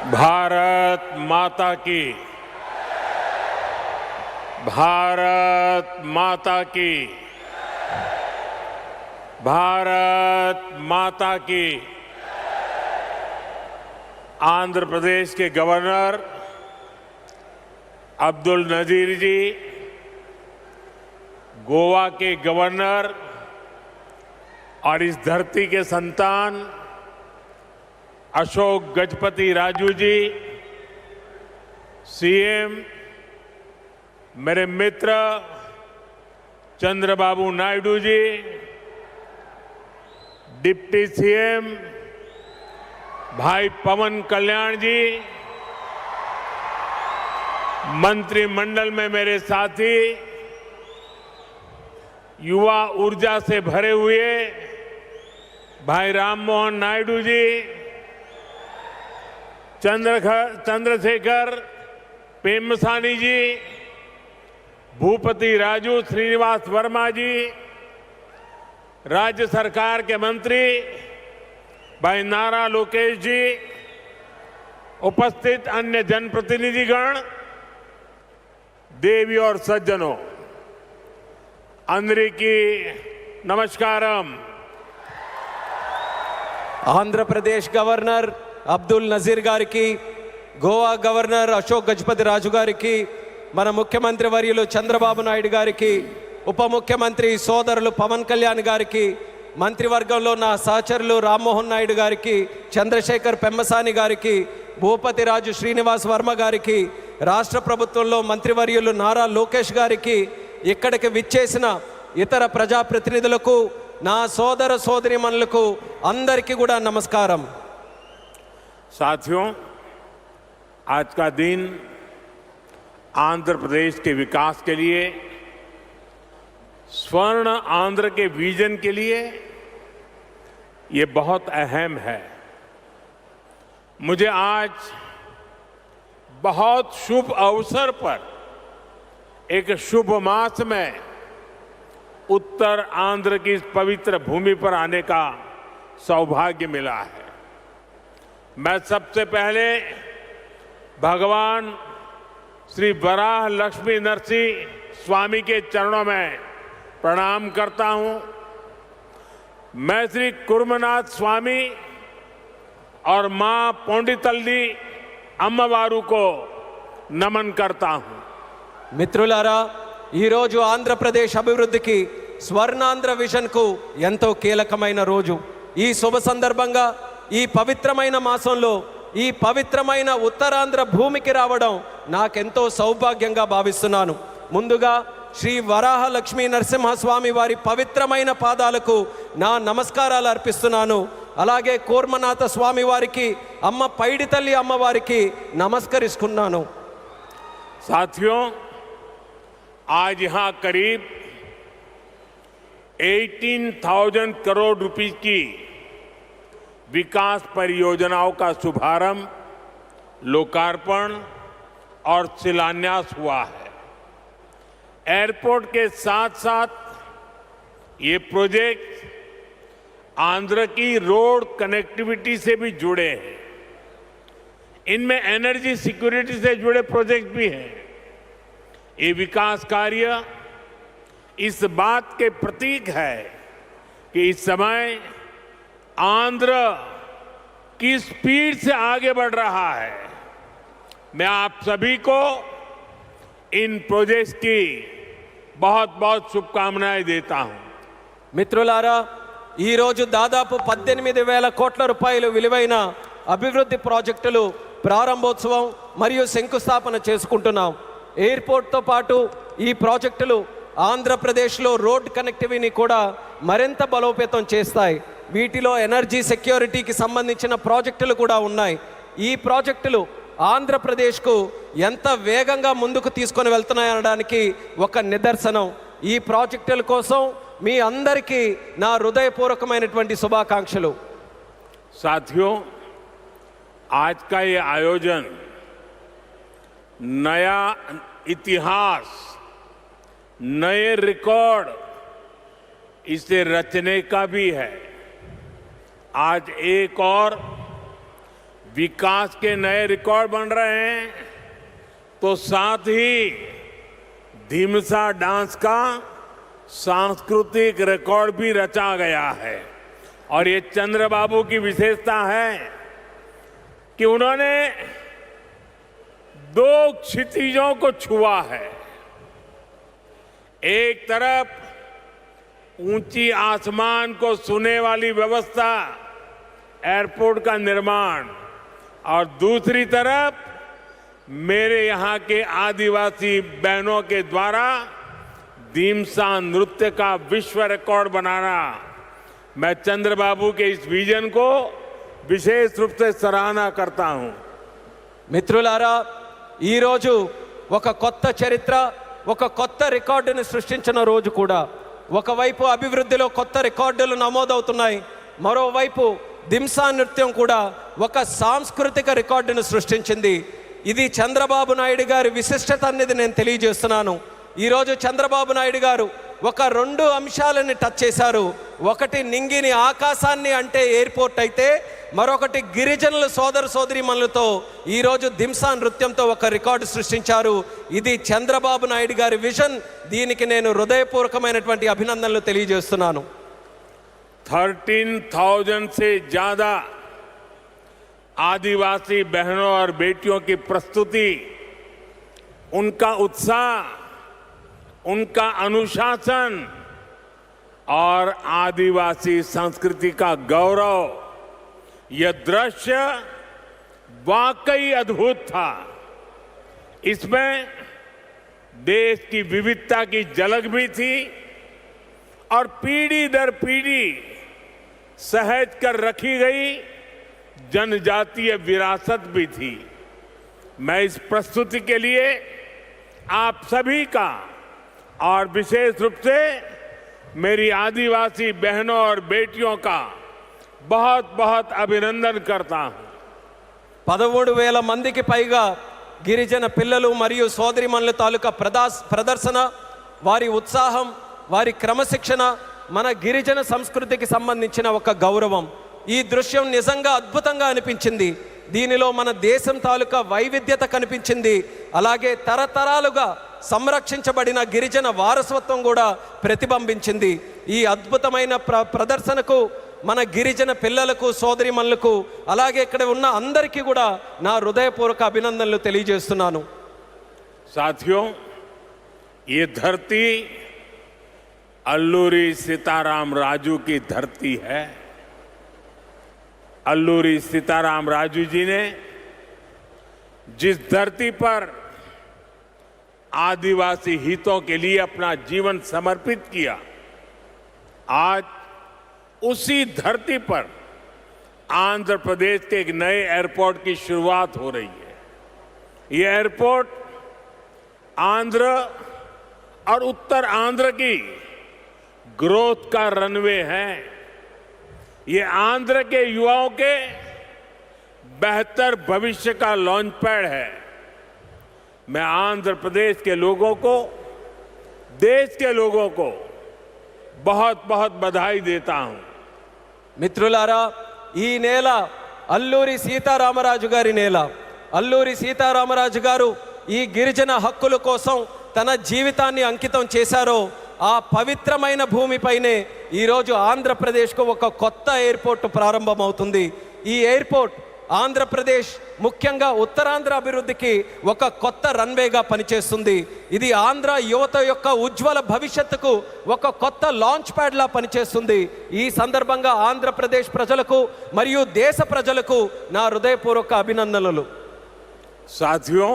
भारत माता की, भारत माता की, भारत माता की। आंध्र प्रदेश के गवर्नर अब्दुल नजीर जी, गोवा के गवर्नर और इस धरती के संतान अशोक गजपति राजू जी, सीएम मेरे मित्र चंद्रबाबू नायडू जी, डिप्टी सीएम भाई पवन कल्याण जी, मंत्रिमंडल में मेरे साथी, युवा ऊर्जा से भरे हुए भाई राममोहन नायडू जी, चंद्रशेखर पेम्मसानी जी, भूपति राजू श्रीनिवास वर्मा जी, राज्य सरकार के मंत्री भाई नारा लोकेश जी, उपस्थित अन्य जनप्रतिनिधिगण, देवी और सज्जनों, अंदरिकी नमस्कारम। ఆంధ్ర ప్రదేశ్ గవర్నర్ అబ్దుల్ నజీర్ గారికి, గోవా గవర్నర్ అశోక్ గజపతి రాజు గారికి, మన ముఖ్యమంత్రి వర్యులు చంద్రబాబు నాయుడు గారికి, ఉప ముఖ్యమంత్రి సోదరులు పవన్ కళ్యాణ్ గారికి, మంత్రివర్గంలో నా సహచరులు రామ్మోహన్ నాయుడు గారికి, చంద్రశేఖర్ పెమ్మసాని గారికి, భూపతి రాజు శ్రీనివాస్ వర్మ గారికి, రాష్ట్ర ప్రభుత్వంలో మంత్రివర్యులు నారా లోకేష్ గారికి, ఇక్కడికి విచ్చేసిన ఇతర ప్రజాప్రతినిధులకు, నా సోదర సోదరీమణులకు అందరికీ కూడా నమస్కారం। साथियों, आज का दिन आंध्र प्रदेश के विकास के लिए, स्वर्ण आंध्र के विजन के लिए ये बहुत अहम है। मुझे आज बहुत शुभ अवसर पर एक शुभ मास में उत्तर आंध्र की इस पवित्र भूमि पर आने का सौभाग्य मिला है। मैं सबसे पहले भगवान श्री वराह लक्ष्मी नरसिंह स्वामी के चरणों में प्रणाम करता हूं। मैं श्री कुर्मनाथ स्वामी और मां पोंडितल्ली अम्मवारू को नमन करता हूं। మిత్రులారా, ఈరోజు ఆంధ్రప్రదేశ్ అభివృద్ధికి స్వర్ణాంధ్ర విజన్కు ఎంతో కీలకమైన రోజు। ఈ శుభ సందర్భంగా ఈ పవిత్రమైన మాసంలో ఈ పవిత్రమైన ఉత్తరాంధ్ర భూమికి రావడం నాకెంతో సౌభాగ్యంగా భావిస్తున్నాను। ముందుగా శ్రీ వరాహ లక్ష్మీ నరసింహస్వామి వారి పవిత్రమైన పాదాలకు నా నమస్కారాలు అర్పిస్తున్నాను। అలాగే కూర్మనాథ స్వామి వారికి, అమ్మ పైడితల్లి అమ్మవారికి నమస్కరిస్తున్నాను। साथियों, आज यहां करीब 18,000 करोड़ रुपए की विकास परियोजनाओं का शुभारंभ, लोकार्पण और शिलान्यास हुआ है। एयरपोर्ट के साथ साथ ये प्रोजेक्ट आंध्र की रोड कनेक्टिविटी से भी जुड़े हैं। इनमें एनर्जी सिक्योरिटी से जुड़े प्रोजेक्ट भी हैं। ये विकास कार्य इस बात के प्रतीक है कि इस समय आंध्र की स्पीड से आगे बढ़ रहा है। मैं आप सभी को इन प्रोजेक्ट्स की बहुत बहुत शुभकामनाएं देता हूं। మిత్రులారా, ఈరోజు దాదాపు 18,000 కోట్ల రూపాయలు విలువైన అభివృద్ధి ప్రాజెక్టులు ప్రారంభోత్సవం మరియు శంకుస్థాపన చేసుకుంటున్నాం। ఎయిర్పోర్ట్తో పాటు ఈ ప్రాజెక్టులు ఆంధ్రప్రదేశ్లో రోడ్ కనెక్టివిటీని కూడా మరింత బలోపేతం చేస్తాయి। వీటిలో ఎనర్జీ సెక్యూరిటీకి సంబంధించిన ప్రాజెక్టులు కూడా ఉన్నాయి। ఈ ప్రాజెక్టులు ఆంధ్రప్రదేశ్కు ఎంత వేగంగా ముందుకు తీసుకొని వెళ్తున్నాయనడానికి ఒక నిదర్శనం। ఈ ప్రాజెక్టుల కోసం మీ అందరికీ నా హృదయపూర్వకమైనటువంటి శుభాకాంక్షలు। साथियों, आज का ये आयोजन नया इतिहास, नए रिकॉर्ड इसे रचने का भी है। आज एक और विकास के नए रिकॉर्ड बन रहे हैं, तो साथ ही ढीमसा डांस का सांस्कृतिक रिकॉर्ड भी रचा गया है। और ये चंद्रबाबू की विशेषता है कि उन्होंने दो क्षितिजों को छुआ है। एक तरफ ऊंची आसमान को छूने वाली व्यवस्था, एयरपोर्ट का निर्माण, और दूसरी तरफ मेरे यहाँ के आदिवासी बहनों के द्वारा ढीमसा नृत्य का विश्व रिकॉर्ड बनाना। मैं चंद्रबाबू के इस विजन को विशेष रूप से सराहना करता हूं। మిత్రులారా, ఈరోజు ఒక కొత్త చరిత్ర, ఒక కొత్త రికార్డును సృష్టించిన రోజు కూడా. ఒకవైపు అభివృద్ధిలో కొత్త రికార్డులు నమోదవుతున్నాయి, మరోవైపు దింసా నృత్యం కూడా ఒక సాంస్కృతిక రికార్డును సృష్టించింది. ఇది చంద్రబాబు నాయుడు గారి విశిష్టత అనేది నేను తెలియజేస్తున్నాను. ఈరోజు చంద్రబాబు నాయుడు గారు ఒక రెండు అంశాలని టచ్ చేశారు. ఒకటి నింగిని ఆకాశాన్ని అంటే ఎయిర్పోర్ట్ అయితే, మరొకటి గిరిజనుల సోదర సోదరీమణులతో ఈరోజు దింసా నృత్యంతో ఒక రికార్డు సృష్టించారు. ఇది చంద్రబాబు నాయుడు గారి విజన్. దీనికి నేను హృదయపూర్వకమైనటువంటి అభినందనలు తెలియజేస్తున్నాను. 13,000 से ज्यादा आदिवासी बहनों और बेटियों की प्रस्तुति, उनका उत्साह, उनका अनुशासन और आदिवासी संस्कृति का गौरव, यह दृश्य वाकई अद्भुत था। इसमें देश की विविधता की झलक भी थी और पीढ़ी दर पीढ़ी सहेज कर रखी गई जनजातीय विरासत भी थी। मैं इस प्रस्तुति के लिए आप सभी का और विशेष रूप से मेरी आदिवासी बहनों और बेटियों का बहुत बहुत अभिनंदन करता हूं। 13,000 మందికి పైగా గిరిజన పిల్లలు మరియు సోదరిమణుల తాలూకా ప్రదర్శన, వారి ఉత్సాహం, వారి క్రమశిక్షణ మన గిరిజన సంస్కృతికి సంబంధించిన ఒక గౌరవం. ఈ దృశ్యం నిజంగా అద్భుతంగా అనిపించింది. దీనిలో మన దేశం తాలూకా వైవిధ్యత కనిపించింది. అలాగే తరతరాలుగా సంరక్షించబడిన గిరిజన వారసత్వం కూడా ప్రతిబింబించింది. ఈ అద్భుతమైన ప్రదర్శనకు మన గిరిజన పిల్లలకు, సోదరిమణులకు, అలాగే ఇక్కడ ఉన్న అందరికీ కూడా నా హృదయపూర్వక అభినందనలు తెలియజేస్తున్నాను. साथियों, ये धरती अल्लूरी सीताराम राजू की धरती है। अल्लूरी सीताराम राजू जी ने जिस धरती पर आदिवासी हितों के लिए अपना जीवन समर्पित किया, आज उसी धरती पर आंध्र प्रदेश के एक नए एयरपोर्ट की शुरुआत हो रही है। ये एयरपोर्ट आंध्र और उत्तर आंध्र की ग्रोथ का रनवे है। ये आंध्र के युवाओं के बेहतर भविष्य का लॉन्च पैड है। मैं आंध्र प्रदेश के लोगों को, देश के लोगों को बहुत बहुत बधाई देता हूं। మిత్రులారా, ఈ నేల అల్లూరి సీతారామరాజు గారి నేల. అల్లూరి సీతారామరాజు గారు ఈ గిరిజన హక్కుల కోసం తన జీవితాన్ని అంకితం చేశారో ఆ పవిత్రమైన భూమిపైనే ఈరోజు ఆంధ్రప్రదేశ్కు ఒక కొత్త ఎయిర్పోర్ట్ ప్రారంభమవుతుంది. ఈ ఎయిర్పోర్ట్ ఆంధ్రప్రదేశ్, ముఖ్యంగా ఉత్తరాంధ్ర అభివృద్ధికి ఒక కొత్త రన్వేగా పనిచేస్తుంది. ఇది ఆంధ్ర యువత యొక్క ఉజ్వల భవిష్యత్తుకు ఒక కొత్త లాంచ్ ప్యాడ్లా పనిచేస్తుంది. ఈ సందర్భంగా ఆంధ్రప్రదేశ్ ప్రజలకు మరియు దేశ ప్రజలకు నా హృదయపూర్వక అభినందనలు. साथियों,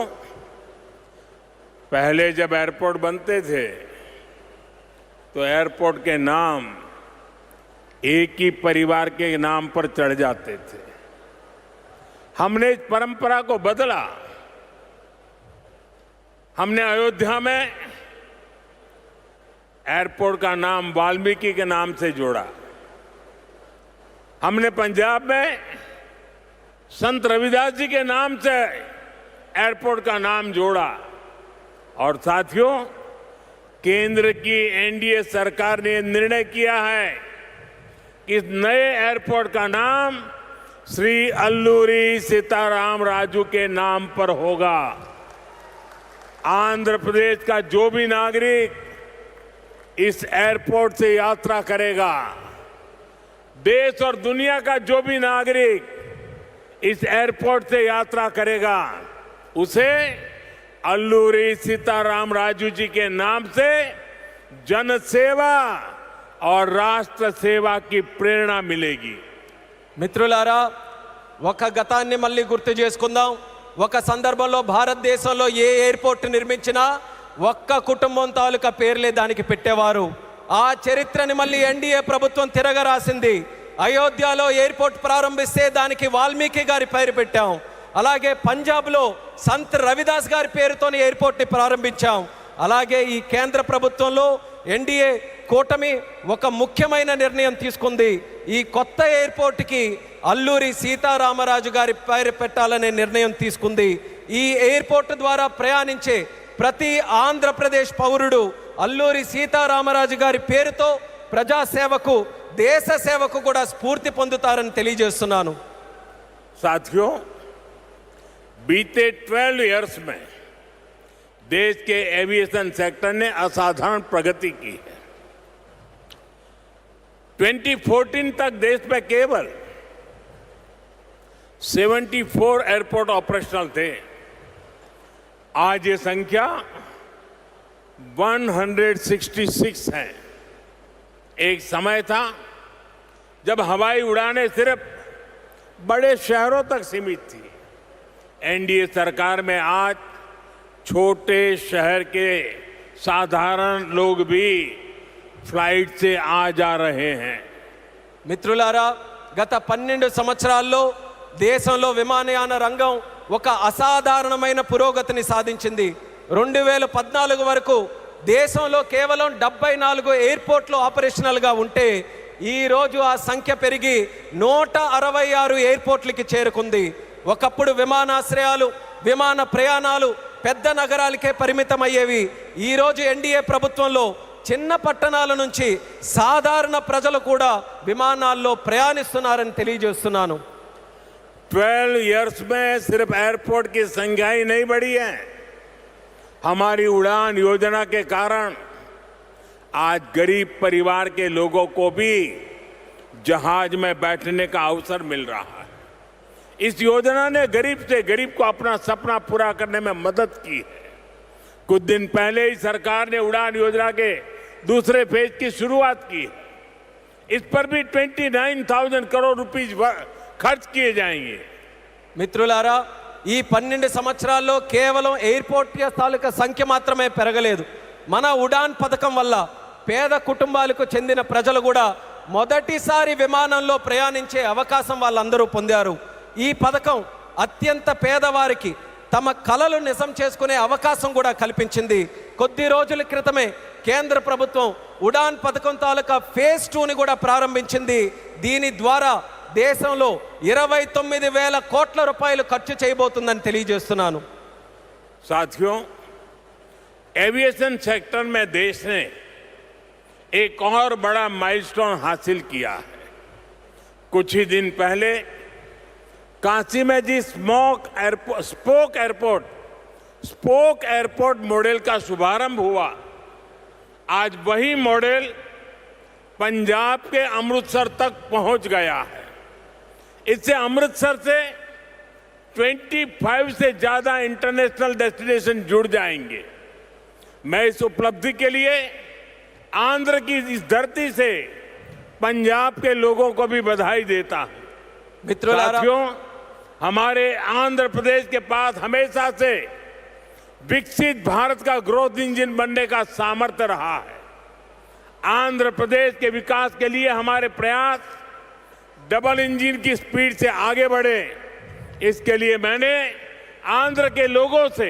पहले जब एयरपोर्ट बनते थे तो एयरपोर्ट के नाम एक ही परिवार के नाम पर चढ़ जाते थे। हमने इस परंपरा को बदला। हमने अयोध्या में एयरपोर्ट का नाम वाल्मीकि के नाम से जोड़ा। हमने पंजाब में संत रविदास जी के नाम से एयरपोर्ट का नाम जोड़ा। और साथियों, केंद्र की एनडीए सरकार ने निर्णय किया है कि इस नए एयरपोर्ट का नाम श्री अल्लूरी सीताराम राजू के नाम पर होगा। आंध्र प्रदेश का जो भी नागरिक इस एयरपोर्ट से यात्रा करेगा, देश और दुनिया का जो भी नागरिक इस एयरपोर्ट से यात्रा करेगा, उसे अल्लूरी सीताराम राजू जी के नाम से जन सेवा और राष्ट्र सेवा की प्रेरणा मिलेगी। మిత్రులారా, ఒక గతాన్ని మళ్ళీ గుర్తు చేసుకుందాం. ఒక సందర్భంలో భారతదేశంలో ఏ ఎయిర్పోర్ట్ నిర్మించినా ఒక్క కుటుంబం తాలూకా పేర్లే దానికి పెట్టేవారు. ఆ చరిత్రని మళ్ళీ ఎన్డీఏ ప్రభుత్వం తిరగరాసింది. అయోధ్యలో ఎయిర్పోర్ట్ ప్రారంభిస్తే దానికి వాల్మీకి గారి పేరు పెట్టాం. అలాగే పంజాబ్లో సంత్ రవిదాస్ గారి పేరుతోని ఎయిర్పోర్ట్ని ప్రారంభించాం. అలాగే ఈ కేంద్ర ప్రభుత్వంలో ఎన్డీఏ కూటమి ఒక ముఖ్యమైన నిర్ణయం తీసుకుంది. ఈ కొత్త ఎయిర్పోర్ట్కి అల్లూరి సీతారామరాజు గారి పేరు పెట్టాలనే నిర్ణయం తీసుకుంది. ఈ ఎయిర్పోర్ట్ ద్వారా ప్రయాణించే ప్రతి ఆంధ్రప్రదేశ్ పౌరుడు అల్లూరి సీతారామరాజు గారి పేరుతో ప్రజాసేవకు, దేశ సేవకు కూడా స్ఫూర్తి పొందుతారని తెలియజేస్తున్నాను. साथियों, बीते 12 इयर्स में देश के एविएशन सेक्टर ने असाधारण प्रगति की है। 2014 तक देश में केवल 74 एयरपोर्ट ऑपरेशनल थे। आज ये संख्या 166 है। एक समय था जब हवाई उड़ानें सिर्फ बड़े शहरों तक सीमित थी। एनडीए सरकार में आज छोटे शहर के साधारण लोग भी फ्लाइट से आ जा रहे हैं। మిత్రులారా, గత 12 సంవత్సరాల్లో దేశంలో విమానయాన రంగం ఒక అసాధారణమైన పురోగతిని సాధించింది. 2014 వరకు దేశంలో కేవలం 74 ఎయిర్పోర్ట్లు ఆపరేషనల్గా ఉంటే ఈ రోజు ఆ సంఖ్య పెరిగి 166 ఎయిర్పోర్ట్లకి చేరుకుంది. ఒకప్పుడు విమానాశ్రయాలు, విమాన ప్రయాణాలు పెద్ద నగరాలకే పరిమితమయ్యేవి. ఈరోజు ఎన్డీఏ ప్రభుత్వంలో చిన్న పట్టణాల నుంచి సాధారణ ప్రజలు కూడా విమానాల్లో ప్రయాణిస్తున్నారని తెలియజేస్తున్నాను. 12 इयर्स में सिर्फ एयरपोर्ट की संख्या ही नहीं बढ़ी है। हमारी उड़ान योजना के कारण आज गरीब परिवार के लोगों को भी जहाज में बैठने का अवसर मिल रहा है। इस योजना ने गरीब से गरीब को अपना सपना पूरा करने में मदद की है। कुछ दिन पहले ही सरकार ने उड़ान योजना के दूसरे फेज की शुरुआत की है। इस पर भी 29,000 करोड़ रुपीज खर्च किए जाएंगे। మిత్రులారా, ఈ 12 సంవత్సరాల్లో కేవలం ఎయిర్పోర్ట్ తాలూకా సంఖ్య మాత్రమే పెరగలేదు. మన ఉడాన్ పథకం వల్ల పేద కుటుంబాలకు చెందిన ప్రజలు కూడా మొదటిసారి విమానంలో ప్రయాణించే అవకాశం వాళ్ళందరూ పొందారు. ఈ పథకం అత్యంత పేదవారికి తమ కలలు నిజం చేసుకునే అవకాశం కూడా కల్పించింది. కొద్ది రోజుల క్రితమే కేంద్ర ప్రభుత్వం ఉడాన్ పథకం తాలూకా ఫేజ్ 2ని కూడా ప్రారంభించింది. దీని ద్వారా దేశంలో 29,000 కోట్ల రూపాయలు ఖర్చు చేయబోతుందని తెలియజేస్తున్నాను. साथियों, एविएशन सेक्टर में देश ने एक और बड़ा माइलस्टोन हासिल किया है। कुछ ही दिन पहले काशी में जिस स्पोक एयरपोर्ट मॉडल का शुभारंभ हुआ, आज वही मॉडल पंजाब के अमृतसर तक पहुंच गया है। इससे अमृतसर से 25 से ज्यादा इंटरनेशनल डेस्टिनेशन जुड़ जाएंगे। मैं इस उपलब्धि के लिए आंध्र की इस धरती से पंजाब के लोगों को भी बधाई देता हूं। साथियों, हमारे आंध्र प्रदेश के पास हमेशा से विकसित भारत का ग्रोथ इंजन बनने का सामर्थ्य रहा है। आंध्र प्रदेश के विकास के लिए हमारे प्रयास डबल इंजन की स्पीड से आगे बढ़े। इसके लिए मैंने आंध्र के लोगों से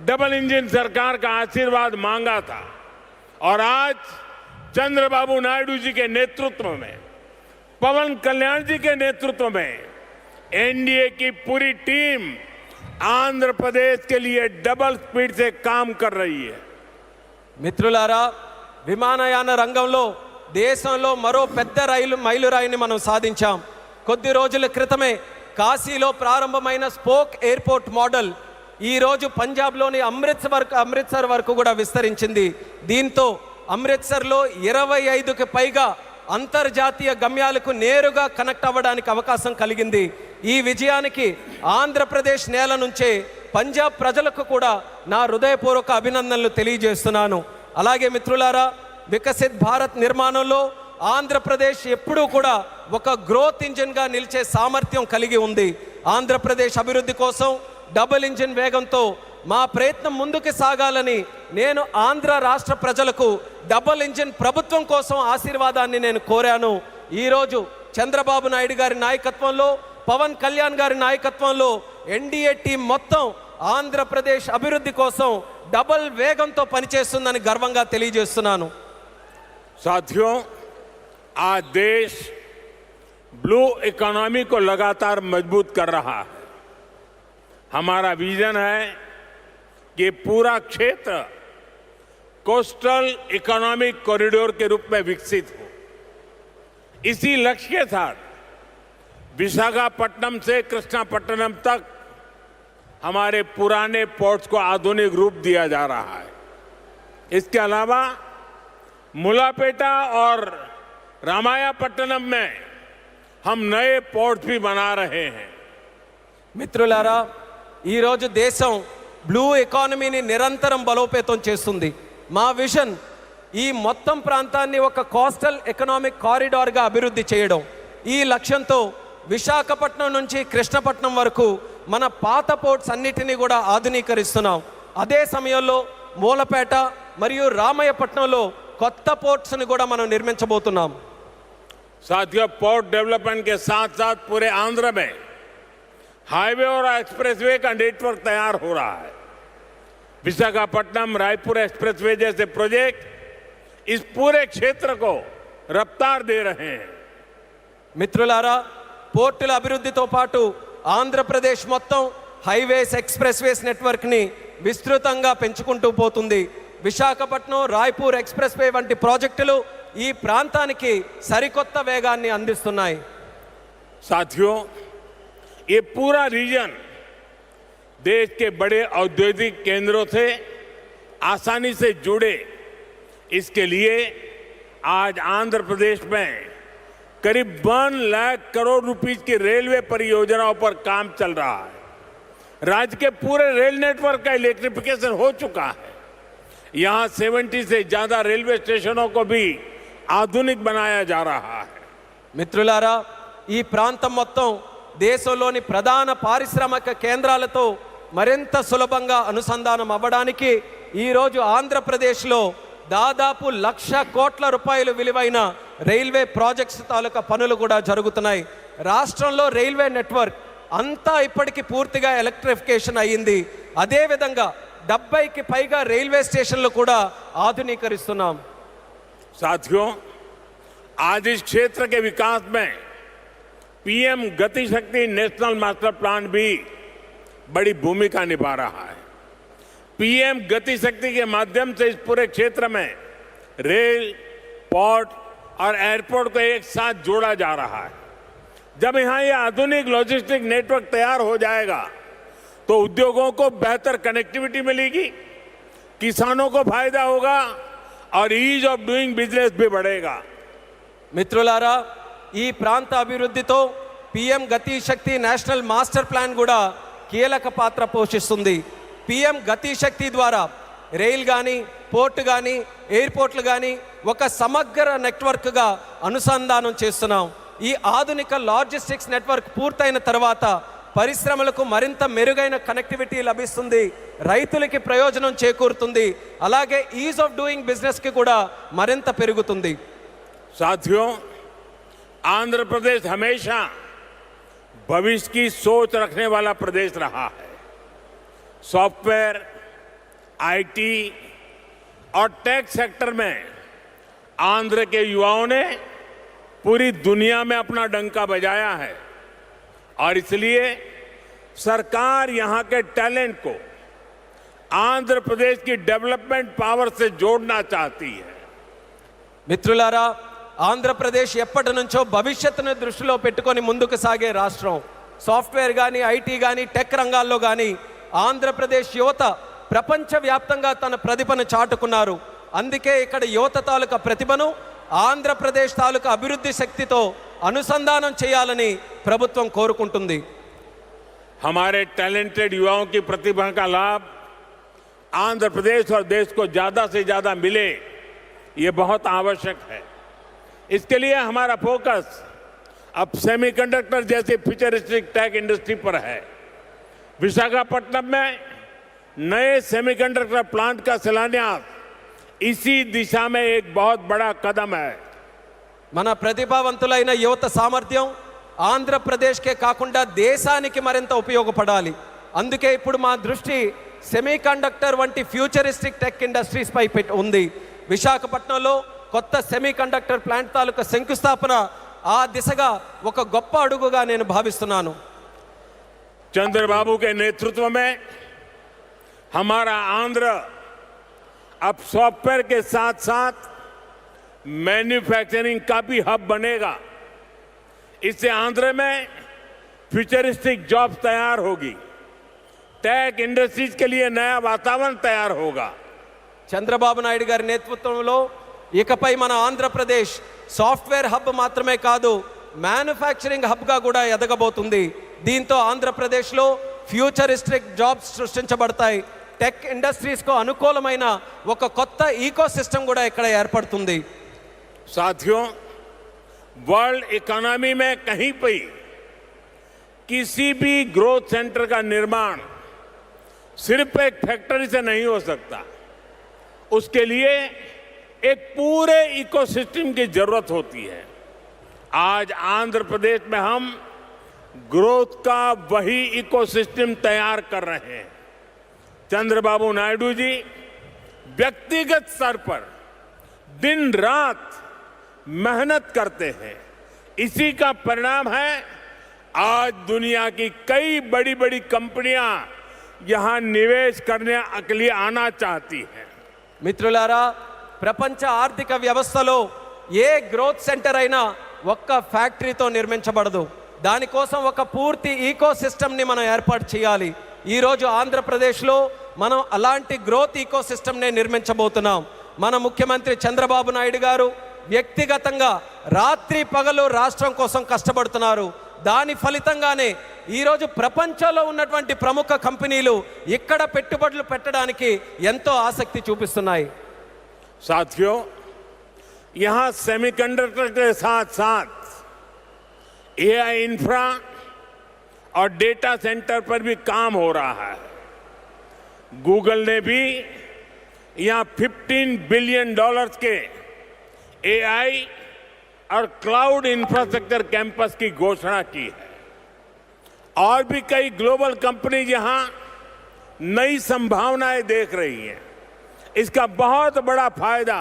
डबल इंजन सरकार का आशीर्वाद मांगा था और आज चंद्रबाबू नायडू जी के नेतृत्व में, पवन कल्याण जी के नेतृत्व में एनडीए की पूरी टीम आंध्र प्रदेश के लिए डबल स्पीड से काम कर रही है। మిత్రులారా, విమానయాన రంగంలో దేశంలో మరో పెద్ద మైలురాయిని మనం సాధించాం. కొద్ది రోజుల క్రితమే కాశీలో ప్రారంభమైన స్పోక్ ఎయిర్పోర్ట్ మోడల్ ఈ రోజు పంజాబ్లోని అమృత్సర్ వరకు కూడా విస్తరించింది. దీంతో అమృత్సర్లో 25కి పైగా అంతర్జాతీయ గమ్యాలకు నేరుగా కనెక్ట్ అవ్వడానికి అవకాశం కలిగింది. ఈ విజయానికి ఆంధ్రప్రదేశ్ నేల నుంచే పంజాబ్ ప్రజలకు కూడా నా హృదయపూర్వక అభినందనలు తెలియజేస్తున్నాను. అలాగే మిత్రులారా, వికసిత్ భారత్ నిర్మాణంలో ఆంధ్రప్రదేశ్ ఎప్పుడూ కూడా ఒక గ్రోత్ ఇంజిన్గా నిలిచే సామర్థ్యం కలిగి ఉంది. ఆంధ్రప్రదేశ్ అభివృద్ధి కోసం డబుల్ ఇంజిన్ వేగంతో మా ప్రయత్నం ముందుకు సాగాలని నేను ఆంధ్ర రాష్ట్ర ప్రజలకు డబుల్ ఇంజిన్ ప్రభుత్వం కోసం ఆశీర్వాదాన్ని నేను కోరాను. ఈరోజు చంద్రబాబు నాయుడు గారి నాయకత్వంలో, పవన్ కళ్యాణ్ గారి నాయకత్వంలో ఎన్డీఏ టీం మొత్తం ఆంధ్రప్రదేశ్ అభివృద్ధి కోసం డబుల్ వేగంతో పనిచేస్తుందని గర్వంగా తెలియజేస్తున్నాను. साथियों, आज देश ब्लू इकोनॉमी को लगातार मजबूत कर रहा है. हमारा विजन है कि पूरा क्षेत्र कोस्टल इकोनॉमिक कॉरिडोर के रूप में विकसित हो. इसी लक्ष्य के साथ विशाखापट्टनम से कृष्णापट्टनम तक हमारे पुराने पोर्ट्स को आधुनिक रूप दिया जा रहा है. इसके अलावा मुलापेटा और रामायापट्टनम में हम नए पोर्ट भी बना रहे हैं. మిత్రులారా, ఈరోజు దేశం బ్లూ ఎకానమీని నిరంతరం బలోపేతం చేస్తుంది. మా విజన్ ఈ మొత్తం ప్రాంతాన్ని ఒక కోస్టల్ ఎకనామిక్ కారిడార్గా అభివృద్ధి చేయడం. ఈ లక్ష్యంతో విశాఖపట్నం నుంచి కృష్ణపట్నం వరకు మన పాత పోర్ట్స్ అన్నిటినీ కూడా ఆధునీకరిస్తున్నాం. అదే సమయంలో మూలపేట మరియు రామయ్యపట్నంలో కొత్త పోర్ట్స్ని కూడా మనం నిర్మించబోతున్నాం. साथियों, पोर्ट डेवलपमेंट के साथ साथ पूरे आंध्र में हाईवे और एक्सप्रेसवे का नेटवर्क तैयार हो रहा है. विशाखापट्टनम रायपुर एक्सप्रेसवे जैसे प्रोजेक्ट इस पूरे क्षेत्र को रफ्तार दे रहे हैं. మిత్రులారా, పోర్టుల అభివృద్ధితో పాటు ఆంధ్రప్రదేశ్ మొత్తం హైవేస్, ఎక్స్ప్రెస్వేస్ నెట్వర్క్ని విస్తృతంగా పెంచుకుంటూ పోతుంది. విశాఖపట్నం రాయ్పూర్ ఎక్స్ప్రెస్వే వంటి ప్రాజెక్టులు ఈ ప్రాంతానికి సరికొత్త వేగాన్ని అందిస్తున్నాయి. साथियों, ये पूरा रीजन देश के बड़े औद्योगिक केंद्रों से आसानी से जुड़े, इसके लिए आज आंध्र प्रदेश में करीब 1 लाख करोड़ रुपीस की रेलवे परियोजनाओं पर काम चल रहा है. राज्य के पूरे रेल नेटवर्क का इलेक्ट्रिफिकेशन हो चुका है. यहां 70 से ज्यादा रेलवे स्टेशनों को भी आधुनिक बनाया जा रहा है. మిత్రులారా, ఈ ప్రాంతం మొత్తం దేశంలోని ప్రధాన పారిశ్రామిక కేంద్రాలతో మరింత సులభంగా అనుసంధానం అవ్వడానికి ఈరోజు ఆంధ్రప్రదేశ్లో దాదాపు 1,00,000 కోట్ల రూపాయలు విలువైన రైల్వే ప్రాజెక్ట్స్ తాలూకా పనులు కూడా జరుగుతున్నాయి. రాష్ట్రంలో రైల్వే నెట్వర్క్ అంతా ఇప్పటికీ పూర్తిగా ఎలక్ట్రిఫికేషన్ అయ్యింది. అదేవిధంగా 70కి పైగా రైల్వే స్టేషన్లు కూడా ఆధునీకరిస్తున్నాం. साथियों, आज इस क्षेत्र के विकास में पीएम गति शक्ति नेशनल मास्टर प्लान भी बड़ी भूमिका निभा रहा है. पीएम गति शक्ति के माध्यम से इस पूरे क्षेत्र में रेल, पोर्ट और एयरपोर्ट को एक साथ जोड़ा जा रहा है. जब यहाँ ये आधुनिक लॉजिस्टिक नेटवर्क तैयार हो जाएगा तो उद्योगों को बेहतर कनेक्टिविटी मिलेगी, किसानों को फायदा होगा और ईज ऑफ डूइंग बिजनेस भी बढ़ेगा. మిత్రులారా, ఈ ప్రాంత అభివృద్ధితో పిఎం గతి శక్తి నేషనల్ మాస్టర్ ప్లాన్ కూడా కీలక పాత్ర పోషిస్తుంది. పిఎం గతి శక్తి ద్వారా రైల్ కానీ, పోర్టు కానీ, ఎయిర్పోర్ట్లు కానీ ఒక సమగ్ర నెట్వర్క్గా అనుసంధానం చేస్తున్నాం. ఈ ఆధునిక లాజిస్టిక్స్ నెట్వర్క్ పూర్తయిన తర్వాత పరిశ్రమలకు మరింత మెరుగైన కనెక్టివిటీ లభిస్తుంది, రైతులకి ప్రయోజనం చేకూరుతుంది, అలాగే ఈజ్ ఆఫ్ డూయింగ్ బిజినెస్కి కూడా మరింత పెరుగుతుంది. साथियों, आंध्र प्रदेश हमेशा भविष्य की सोच रखने वाला प्रदेश रहा है. सॉफ्टवेयर, आईटी और टेक सेक्टर में आंध्र के युवाओं ने पूरी दुनिया में अपना डंका बजाया है और इसलिए सरकार यहां के टैलेंट को आंध्र प्रदेश की डेवलपमेंट पावर से जोड़ना चाहती है. మిత్రులారా, ఆంధ్రప్రదేశ్ ఎప్పటి నుంచో భవిష్యత్తును దృష్టిలో పెట్టుకొని ముందుకు సాగే రాష్ట్రం. సాఫ్ట్వేర్ కానీ, ఐటీ కానీ, టెక్ రంగాల్లో కానీ ఆంధ్రప్రదేశ్ యువత ప్రపంచవ్యాప్తంగా తన ప్రతిభను చాటుకున్నారు. అందుకే ఇక్కడ యువత తాలూకా ప్రతిభను ఆంధ్రప్రదేశ్ తాలూకా అభివృద్ధి శక్తితో అనుసంధానం చేయాలని ప్రభుత్వం కోరుకుంటుంది. हमारे टैलेंटेड युवाओं की प्रतिभा का लाभ आंध्र प्रदेश और देश को ज्यादा से ज्यादा मिले, ये बहुत आवश्यक है. इसके लिए हमारा फोकस अब सेमीकंडक्टर जैसी फ्यूचरिस्टिक टेक इंडस्ट्री पर है. विशाखापट्टनम में नए सेमीकंडक्टर प्लांट का शिलान्यास इसी दिशा में एक बहुत बड़ा कदम है. మన ప్రతిభావంతులైన యువత సామర్థ్యం ఆంధ్రప్రదేశ్కే కాకుండా దేశానికి మరింత ఉపయోగపడాలి. అందుకే ఇప్పుడు మా దృష్టి సెమీకండక్టర్ వంటి ఫ్యూచరిస్టిక్ టెక్ ఇండస్ట్రీస్ పై ఉంది. విశాఖపట్నంలో కొత్త సెమీకండక్టర్ ప్లాంట్ తాలూకా శంకుస్థాపన ఆ దిశగా ఒక గొప్ప అడుగుగా నేను భావిస్తున్నాను. चंद्रबाबू के नेतृत्व में हमारा आंध्र अब सॉफ्टवेयर के साथ साथ मैन्युफैक्चरिंग का भी हब बनेगा. इससे आंध्र में फ्यूचरिस्टिक जॉब तैयार होगी, टेक इंडस्ट्रीज के लिए नया वातावरण तैयार होगा. చంద్రబాబు నాయుడు గారి నేతృత్వంలో ఇకపై మన ఆంధ్రప్రదేశ్ సాఫ్ట్వేర్ హబ్ మాత్రమే కాదు, మ్యానుఫ్యాక్చరింగ్ హబ్గా కూడా ఎదగబోతుంది. దీంతో ఆంధ్రప్రదేశ్లో ఫ్యూచరిస్టిక్ జాబ్స్ సృష్టించబడతాయి. టెక్ ఇండస్ట్రీస్కు అనుకూలమైన ఒక కొత్త ఈకో సిస్టమ్ కూడా ఇక్కడ ఏర్పడుతుంది. साथियों, वर्ल्ड इकोनॉमी में कहीं पे किसी भी ग्रोथ सेंटर का निर्माण सिर्फ एक फैक्ट्री से नहीं हो सकता. उसके लिए एक पूरे इकोसिस्टम की जरूरत होती है. आज आंध्र प्रदेश में हम ग्रोथ का वही इकोसिस्टम तैयार कर रहे हैं. चंद्रबाबू नायडू जी व्यक्तिगत स्तर पर दिन रात मेहनत करते हैं. इसी का परिणाम है आज दुनिया की कई बड़ी बड़ी कंपनियां यहां निवेश करने के लिए आना चाहती हैं. మిత్రులారా, ప్రపంచ ఆర్థిక వ్యవస్థలో ఏ గ్రోత్ సెంటర్ అయినా ఒక్క ఫ్యాక్టరీతో నిర్మించబడదు. దానికోసం ఒక పూర్తి ఈకో సిస్టమ్ని మనం ఏర్పాటు చేయాలి. ఈరోజు ఆంధ్రప్రదేశ్లో మనం అలాంటి గ్రోత్ ఈకో సిస్టమ్నే నిర్మించబోతున్నాం. మన ముఖ్యమంత్రి చంద్రబాబు నాయుడు గారు వ్యక్తిగతంగా రాత్రి పగలు రాష్ట్రం కోసం కష్టపడుతున్నారు. దాని ఫలితంగానే ఈరోజు ప్రపంచంలో ఉన్నటువంటి ప్రముఖ కంపెనీలు ఇక్కడ పెట్టుబడులు పెట్టడానికి ఎంతో ఆసక్తి చూపిస్తున్నాయి. साथियों, यहां सेमीकंडक्टर के साथ साथ एआई इंफ्रा और डेटा सेंटर पर भी काम हो रहा है. गूगल ने भी यहां $15 बिलियन के एआई और क्लाउड इंफ्रास्ट्रक्चर कैंपस की घोषणा की है. और भी कई ग्लोबल कंपनी यहां नई संभावनाएं देख रही हैं. इसका बहुत बड़ा फायदा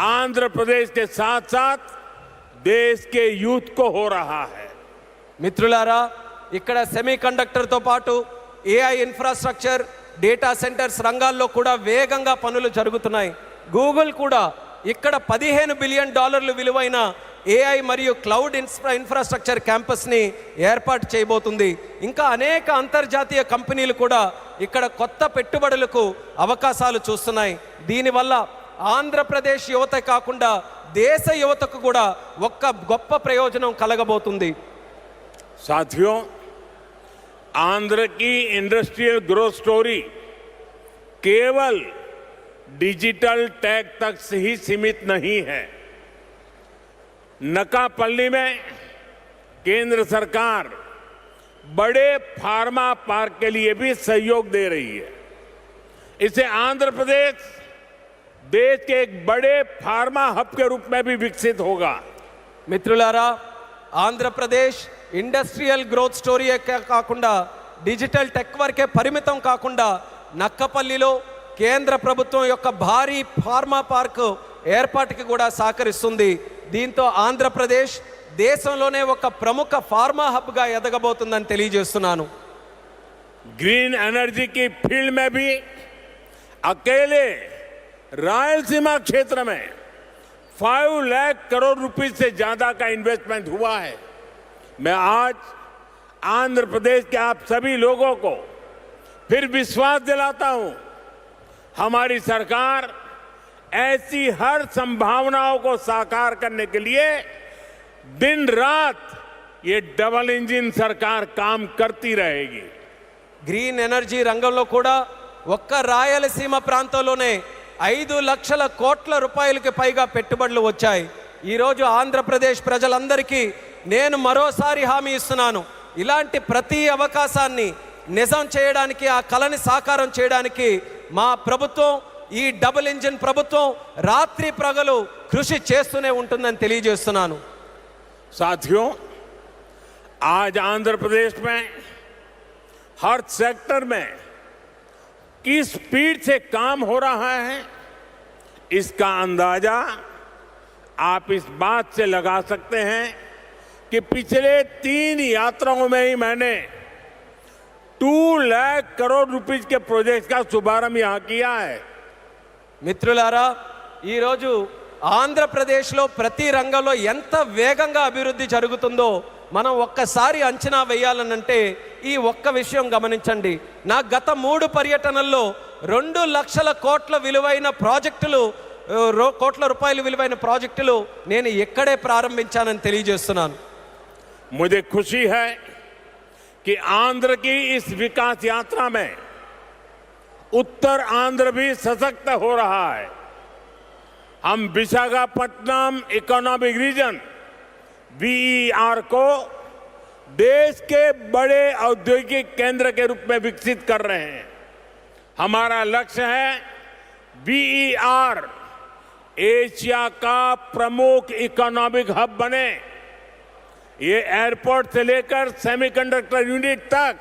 आंध्र प्रदेश के साथ साथ देश के यूथ को हो रहा है. మిత్రులారా, ఇక్కడ సెమీకండక్టర్తో పాటు ఏఐ ఇన్ఫ్రాస్ట్రక్చర్, డేటా సెంటర్స్ రంగాల్లో కూడా వేగంగా పనులు జరుగుతున్నాయి. గూగుల్ కూడా ఇక్కడ $15 బిలియన్ విలువైన ఏఐ మరియు క్లౌడ్ ఇన్ఫ్రాస్ట్రక్చర్ క్యాంపస్ని ఏర్పాటు చేయబోతుంది. ఇంకా అనేక అంతర్జాతీయ కంపెనీలు కూడా ఇక్కడ కొత్త పెట్టుబడులకు అవకాశాలు చూస్తున్నాయి. దీనివల్ల ఆంధ్రప్రదేశ్ యువత కాకుండా దేశ యువతకు కూడా ఒక్క గొప్ప ప్రయోజనం కలగబోతుంది. साथियों, आंध्र की इंडस्ट्रियल ग्रोथ स्टोरी केवल डिजिटल टेक तक से ही सीमित नहीं है. नकापल्ली में केंद्र सरकार बड़े फार्मा पार्क के लिए भी सहयोग दे रही है. इससे आंध्र प्रदेश देश के एक बड़े फार्मा हब के रूप में भी विकसित होगा. మిత్రులారా, ఆంధ్రప్రదేశ్ ఇండస్ట్రియల్ గ్రోత్ స్టోరీ కాకుండా డిజిటల్ టెక్ వరకే పరిమితం కాకుండా నక్కపల్లిలో కేంద్ర ప్రభుత్వం యొక్క భారీ ఫార్మా పార్క్ ఏర్పాటుకి కూడా సహకరిస్తుంది. దీంతో ఆంధ్రప్రదేశ్ దేశంలోనే ఒక ప్రముఖ ఫార్మా హబ్గా ఎదగబోతుందని తెలియజేస్తున్నాను. ग्रीन एनर्जी की फील्ड में भी अकेले रायलसीमा क्षेत्र में 5 लाख करोड़ रुपए से ज्यादा का इन्वेस्टमेंट हुआ है। मैं आज आंध्र प्रदेश के आप सभी लोगों को फिर विश्वास दिलाता हूं, हमारी सरकार ऐसी हर संभावनाओं को साकार करने के लिए दिन रात ये डबल इंजन सरकार काम करती रहेगी। గ్రీన్ ఎనర్జీ రంగంలో కూడా ఒక్క రాయలసీమ ప్రాంతంలోనే 5 లక్షల కోట్ల రూపాయలకి పైగా పెట్టుబడులు వచ్చాయి. ఈరోజు ఆంధ్రప్రదేశ్ ప్రజలందరికీ నేను మరోసారి హామీ ఇస్తున్నాను, ఇలాంటి ప్రతి అవకాశాన్ని నిజం చేయడానికి, ఆ కలని సాకారం చేయడానికి మా ప్రభుత్వం, ఈ డబుల్ ఇంజిన్ ప్రభుత్వం రాత్రి ప్రగలు కృషి చేస్తూనే ఉంటుందని తెలియజేస్తున్నాను. साथियों, आज आंध्र प्रदेश में हर सेक्टर में किस स्पीड से काम हो रहा है, इसका अंदाजा आप इस बात से लगा सकते हैं कि पिछले 3 यात्राओं में ही मैंने 2 लाख करोड़ रुपीस के प्रोजेक्ट का शुभारंभ यहां किया है। మిత్రులారా, ఈరోజు ఆంధ్రప్రదేశ్లో ప్రతి రంగంలో ఎంత వేగంగా అభివృద్ధి జరుగుతుందో మనం ఒక్కసారి అంచనా వేయాలనంటే ఈ ఒక్క విషయం గమనించండి. నా గత 3 పర్యటనల్లో 2 లక్షల కోట్ల విలువైన ప్రాజెక్టులు, కోట్ల రూపాయల విలువైన ప్రాజెక్టులు నేను ఇక్కడే ప్రారంభించానని తెలియజేస్తున్నాను. मुझे खुशी है कि आंध्र की इस विकास यात्रा में उत्तर आंध्र भी सशक्त हो रहा है। हम विशाखापट्टनम इकोनॉमिक रीजन VER को देश के बड़े औद्योगिक केंद्र के रूप में विकसित कर रहे हैं। हमारा लक्ष्य है VER एशिया का प्रमुख इकोनॉमिक हब बने। ये एयरपोर्ट से लेकर सेमीकंडक्टर यूनिट तक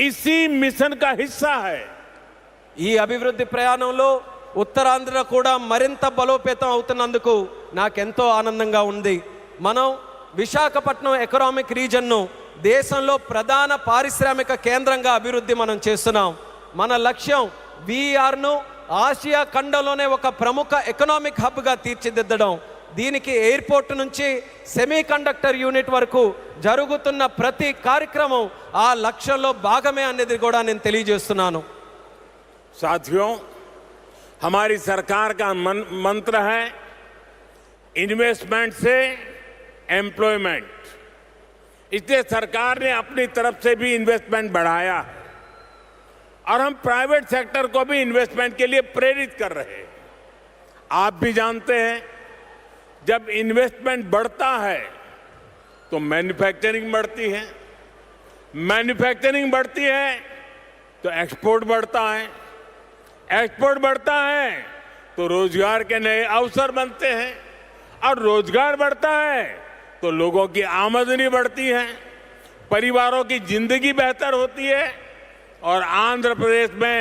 इसी मिशन का हिस्सा है। ఈ అభివృద్ధి ప్రయాణంలో ఉత్తరాంధ్ర కూడా మరింత బలోపేతం అవుతున్నందుకు నాకెంతో ఆనందంగా ఉంది. మనం విశాఖపట్నం ఎకనామిక్ రీజన్ను దేశంలో ప్రధాన పారిశ్రామిక కేంద్రంగా అభివృద్ధి మనం చేస్తున్నాం. మన లక్ష్యం VERను ఆసియా ఖండంలోనే ఒక ప్రముఖ ఎకనామిక్ హబ్గా తీర్చిదిద్దడం. దీనికి ఎయిర్పోర్ట్ నుంచి సెమీ కండక్టర్ యూనిట్ వరకు జరుగుతున్న ప్రతి కార్యక్రమం ఆ లక్ష్యంలో భాగమే అనేది కూడా నేను తెలియజేస్తున్నాను. साथियों, हमारी सरकार का मंत्र है इन्वेस्टमेंट से एम्प्लॉयमेंट। इसलिए सरकार ने अपनी तरफ से भी इन्वेस्टमेंट बढ़ाया है और हम प्राइवेट सेक्टर को भी इन्वेस्टमेंट के लिए प्रेरित कर रहे हैं। आप भी जानते हैं, जब इन्वेस्टमेंट बढ़ता है तो मैन्युफैक्चरिंग बढ़ती है, मैन्युफैक्चरिंग बढ़ती है तो एक्सपोर्ट बढ़ता है, एक्सपोर्ट बढ़ता है तो रोजगार के नए अवसर बनते हैं और रोजगार बढ़ता है तो लोगों की आमदनी बढ़ती है, परिवारों की जिंदगी बेहतर होती है और आंध्र प्रदेश में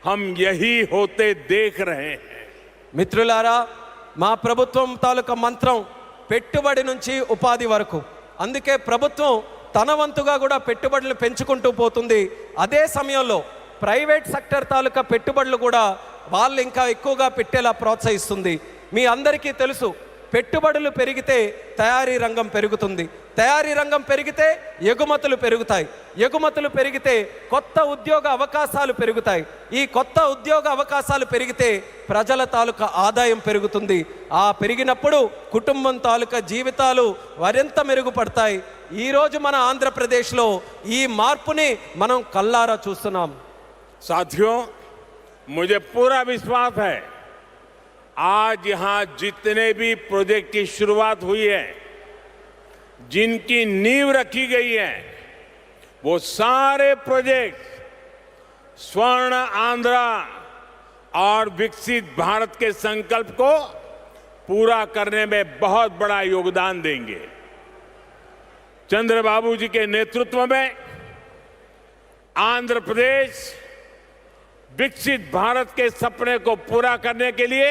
हम यही होते देख रहे हैं। మిత్రులారా, మా ప్రభుత్వం తాలూకా మంత్రం పెట్టుబడి నుంచి ఉపాధి వరకు. అందుకే ప్రభుత్వం తన వంతుగా కూడా పెట్టుబడులు పెంచుకుంటూ పోతుంది. అదే సమయంలో ప్రైవేట్ సెక్టర్ తాలూకా పెట్టుబడులు కూడా వాళ్ళు ఇంకా ఎక్కువగా పెట్టేలా ప్రోత్సహిస్తుంది. మీ అందరికీ తెలుసు, పెట్టుబడులు పెరిగితే తయారీ రంగం పెరుగుతుంది, తయారీ రంగం పెరిగితే ఎగుమతులు పెరుగుతాయి, ఎగుమతులు పెరిగితే కొత్త ఉద్యోగ అవకాశాలు పెరుగుతాయి, ఈ కొత్త ఉద్యోగ అవకాశాలు పెరిగితే ప్రజల తాలూకా ఆదాయం పెరుగుతుంది. ఆ పెరిగినప్పుడు కుటుంబం తాలూకా జీవితాలు మరింత మెరుగుపడతాయి. ఈరోజు మన ఆంధ్రప్రదేశ్లో ఈ మార్పుని మనం కల్లారా చూస్తున్నాం. साथियों, मुझे पूरा विश्वास है आज यहां जितने भी प्रोजेक्ट की शुरुआत हुई है, जिनकी नींव रखी गई है, वो सारे प्रोजेक्ट स्वर्ण आंध्रा और विकसित भारत के संकल्प को पूरा करने में बहुत बड़ा योगदान देंगे। चंद्रबाबू जी के नेतृत्व में आंध्र प्रदेश विकसित भारत के सपने को पूरा करने के लिए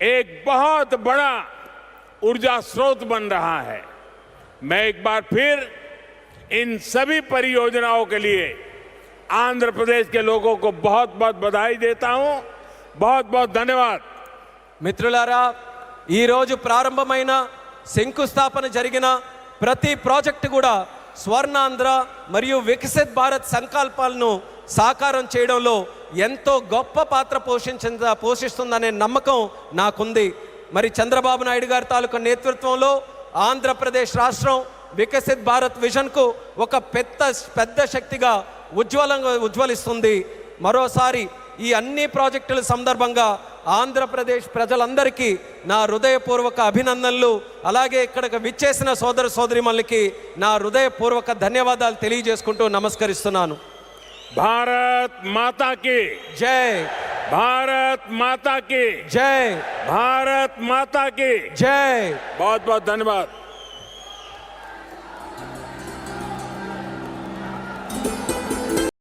एक बहुत बड़ा ऊर्जा स्रोत बन रहा है। मैं एक बार फिर इन सभी परियोजनाओं के लिए आंध्र प्रदेश के लोगों को बहुत बहुत बधाई देता हूं। बहुत बहुत धन्यवाद। మిత్రులారా, ఈరోజు ప్రారంభమైన శంకుస్థాపన జరిగిన ప్రతి ప్రాజెక్టు కూడా స్వర్ణాంధ్ర మరియు వికసిత్ భారత్ సంకల్పాలను సాకారం చేయడంలో ఎంతో గొప్ప పాత్ర పోషిస్తుందనే నమ్మకం నాకుంది. మరి చంద్రబాబు నాయుడు గారి తాలూకా నేతృత్వంలో ఆంధ్రప్రదేశ్ రాష్ట్రం వికసిత్ భారత్ విజన్కు ఒక పెద్ద శక్తిగా ఉజ్వలిస్తుంది. మరోసారి ఈ అన్ని ప్రాజెక్టుల సందర్భంగా ఆంధ్రప్రదేశ్ ప్రజలందరికీ నా హృదయపూర్వక అభినందనలు, అలాగే ఇక్కడికి విచ్చేసిన సోదర సోదరిమణులకి నా హృదయపూర్వక ధన్యవాదాలు తెలియజేసుకుంటూ నమస్కరిస్తున్నాను. భారత్ మాతా की జై, भारत माता की జై, भारत माता की జై. बहुत बहुत धन्यवाद.